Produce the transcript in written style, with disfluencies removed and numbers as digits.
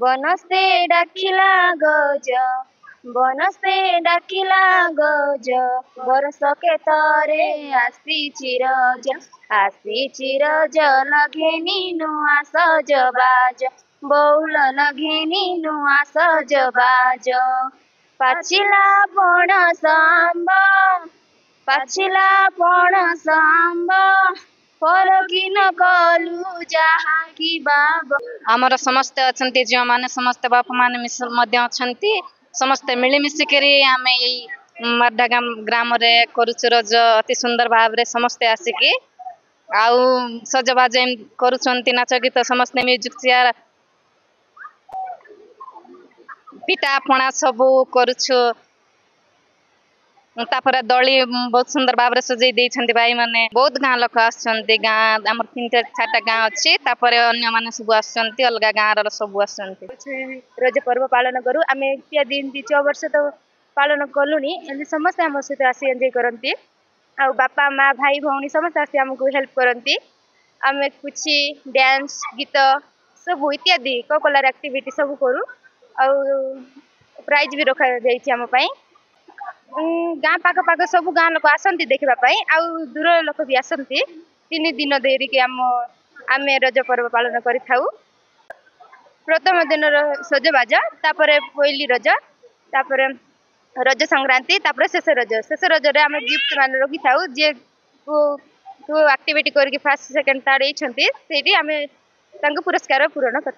बनस्ते डाकिला गज बनस्ते डाकिला गज बरसके तरे आसी रज लगेनी नुआ सजबाज बौल लगेनी नुआ सजबाज पाचिला पणस आंब पाचिला पणस आंब फरकिन कलु जहा कि बाब आमर समस्ते अछंती जो माने समस्त बाप माने मध्य अछंती समस्ते मिलिमिशिकरी आमे यही मर्दागा ग्राम रे करूछु रज अति सुंदर भाव रे समस्ते आसिकी आउ सजबाज करूछंती नाच गीत समस्ते म्यूजिक चेयर पिठा पणा सबू करूछु तापर दली बहुत सुंदर भाव सजई देइछंती भाई माने बहुत गाँ लोक आछंती गाँ हमर 3-4टा गाँ अछि तापर अन्य माने सब आछंती अलगा गाँ र सब आछंती रज पर्व पालन करू आमे इत्यादि 6 वर्ष तो पालन कलुनी एंदी समस्त हम सहित आसी एंजॉय करंती आ बापा माँ भाई भौणी समस्त आसी हमको हेल्प करंती आमे कुछ डांस गीत सब इत्यादि कलर एक्टिविटी सब करू आ प्राइज भी रखा जाइछि हम पई गाँ पाख पाख सब गाँ लोक आसती देखा दूर लोक भी आसती 3 दिन देरी के आमे रज पर्व पालन कर प्रथम दिन सजबाज तापर पहिली रज तापर रज संक्रांति तापर शेष रज रे आम गिफ्ट मान रखी था जे एक्टिविटी करके फर्स्ट सेकंड थर्ड होती आम पुरस्कार पूरण कर।